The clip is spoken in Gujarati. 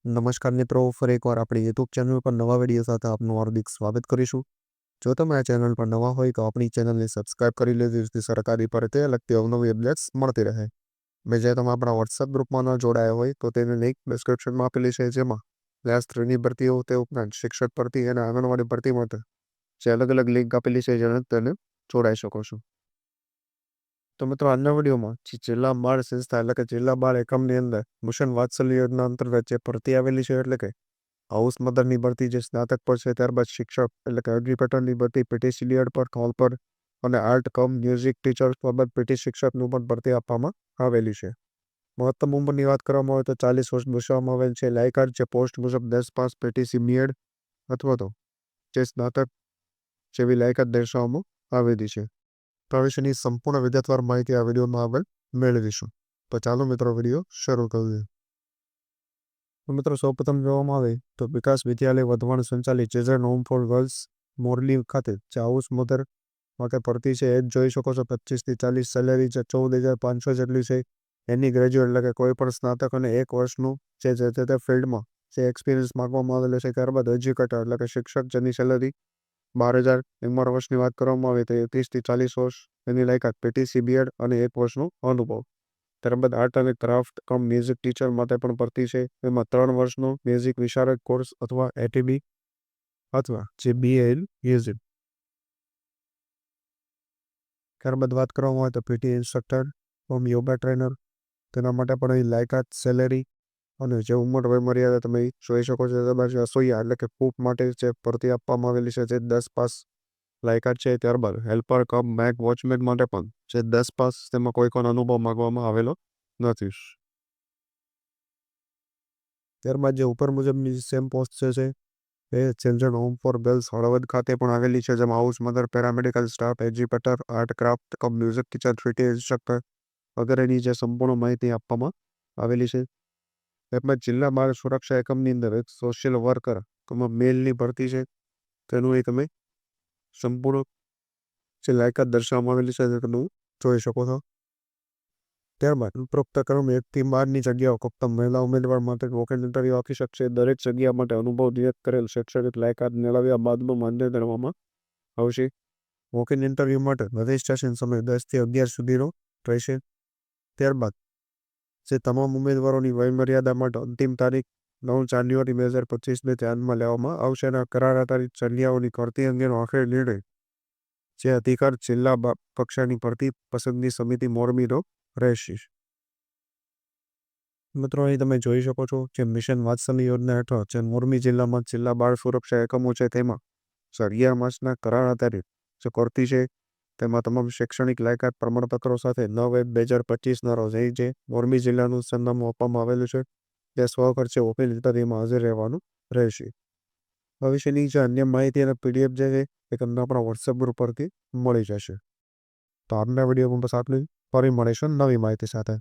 નમસ્કાર મિત્રો, ફરી એકવાર આપણી યુટ્યુબ ચેનલ પર નવા વિડીયો સાથે આપનું હાર્દિક સ્વાગત કરીશું. જો તમે આ ચેનલ પર નવા હોય તો આપણી ચેનલને સબસ્ક્રાઇબ કરી લેજો, જેથી સરકારી ભરતી લગતી અવનવી અપડેટ્સ મળતી રહે. જે તમે આપણા વોટ્સએપ ગ્રુપમાં ન જોડાયા હોય તો તેની લિંક ડિસ્ક્રિપ્શનમાં આપેલી છે, જેમાં ક્લાસ 3ની ભરતીઓ તે ઉપરાંત શિક્ષક ભરતી અને આંગણવાડી ભરતી માટે જે અલગ અલગ લિંક આપેલી છે, જેને તેને જોડાઈ શકો છો. તો મિત્રો, આજના વિડીયોમાં જિલ્લા બાળ સંસ્થા એટલે કે જિલ્લા બાળ એકમની અંદર મિશન વાત્સલ્ય યોજના અંતર્ગત જે ભરતી આવેલી છે, એટલે કે હાઉસ મદરની ભરતી જે સ્નાતક પર છે, ત્યારબાદ શિક્ષક એટલે કે એડ્યુકેટરની ભરતી પીટીસીડીએડ પર કોલ પર અને આર્ટ કમ મ્યુઝિક ટીચર ત્યારબાદ પીટી શિક્ષકનું પણ ભરતી આપવામાં આવેલી છે. મહત્તમ ઉંમરની વાત કરવામાં આવે તો 40 વર્ષ દર્શાવવામાં આવેલ છે. લાયકાત જે પોસ્ટ મુજબ 10 પાસ પીટીસી બીએડ અથવા તો જે સ્નાતક જેવી લાયકાત દર્શાવવામાં આવેલી છે. પ્રવેશની સંપૂર્ણ વિગતવાર માહિતી આ વિડીયોમાં આગળ મેળવીશું. તો ચાલો મિત્રો, વિડીયો શરૂ કરીએ. મિત્રો, સૌપ્રથમ જોવામાં આવે તો વિકાસ વિદ્યાલય વધવાણ સંચાલિત ચિલ્ડ્રન હોમ ફોર ગર્લ્સ મોરલી ખાતે જે હાઉસ મધર માટે ભરતી છે, એ જ જોઈ શકો છો. 25 થી 40 સેલેરી જે 14,500 જેટલી છે. એની ગ્રેજ્યુએટ એટલે કે કોઈ પણ સ્નાતક અને 1 વર્ષનું જે ફિલ્ડમાં જે એક્સપિરિયન્સ માંગવામાં આવેલો છે. ત્યારબાદ એજ્યુકેટર એટલે કે શિક્ષક, જેની સેલરી 12,000. ઉંમર વર્ષની વાત કરવામાં આવે તો 30 થી 40 વર્ષ. એની લાયકાત પીટીસી બીએડ અને 1 વર્ષનો અનુભવ. ત્યારબાદ આર્ટ અને ક્રાફ્ટ કમ મ્યુઝિક ટીચર માટે પણ ભરતી છે. એમાં 3 વર્ષનો મ્યુઝિક વિશારદ કોર્સ અથવા એટીબી અથવા જે બીએલ મ્યુઝિક. ત્યારબાદ વાત કરવામાં આવે તો PT instructor home yoga trainer, તેના માટે પણ અહીં લાયકાત, સેલેરી અને જે ઉંમર વય મર્યાદા તમે જોઈ શકો છો. ત્યારબાદ રસોઈયા એટલે કે કુક માટે જે ભરતી આપવામાં આવેલી છે, જે 10 પાસ લાયકાત છે. ત્યારબાદ હેલ્પર કમ મેક વોચમેન માટે પણ જે 10 પાસ, તેમાં કોઈ પણ અનુભવ માંગવામાં આવેલો નથી. ત્યારબાદ જે ઉપર મુજબની સેમ પોસ્ટ છે એ children home for girls Halvad ખાતે પણ આવેલી છે, જેમાં house mother, paramedical staff, educator, art craft cum music teacher, PT instructor વગેરેની જે સંપૂર્ણ માહિતી આપવામાં આવેલી છે. ત્યારબાદ જિલ્લા બાળ સુરક્ષા એકમની અંદર એક સોશિયલ વર્કર મેલની ભરતી છે, તેનું એક તમે સંપૂર્ણ જે લાયકાત દર્શાવવામાં આવેલી છે, તે તમે જોઈ શકો છો. ત્યારબાદ ઉપરોક્ત ક્રમ 1 થી 12ની જગ્યાઓ ફક્ત મહિલા ઉમેદવાર માટે વોક-ઇન ઇન્ટરવ્યુ આપી શકશે. દરેક જગ્યા માટે અનુભવ નિયત કરેલ શૈક્ષણિક લાયકાત મેળવ્યા બાદનું માન્ય કરવામાં આવશે. વોક-ઇન ઇન્ટરવ્યુ માટે રજિસ્ટ્રેશન સમય 10 થી 11 સુધીનો રહેશે. ત્યારબાદ જે તમામ ઉમેદવારોની વયમર્યાદા માટે અંતિમ તારીખ 9 જાન્યુઆરી 2025ને ધ્યાનમાં લેવામાં આવશે. અને કરાર આધારિત જગ્યાઓની ભરતી અંગેનો આખરી નિર્ણય જે અધિકાર જિલ્લા કક્ષાની ભરતી પસંદગી સમિતિ મોરબીનો રહેશે. મિત્રો, અહીં તમે જોઈ શકો છો જે મિશન વાત્સલ્ય યોજના હેઠળ જે મોરબી જિલ્લામાં જિલ્લા બાળ સુરક્ષા એકમો છે, તેમાં 11 માસના કરાર આધારિત જે ભરતી છે, તેમાં તમામ શૈક્ષણિક લાયકાત પ્રમાણપત્રો સાથે 9/1/2025ના રોજ જે મોરબી જિલ્લાનું સરનામું આપવામાં આવેલું છે, તે સ્વખર્ચે ઓપન ઇન્ટરવ્યુમાં હાજર રહેવાનું રહેશે. ભવિષ્યની જે અન્ય માહિતી અને પીડીએફ જે છે, એ તમને આપણા વોટ્સએપ ગ્રુપ પરથી મળી જશે. તો આજના વિડીયોમાં બસ આટલું. ફરી મળીશું નવી માહિતી સાથે.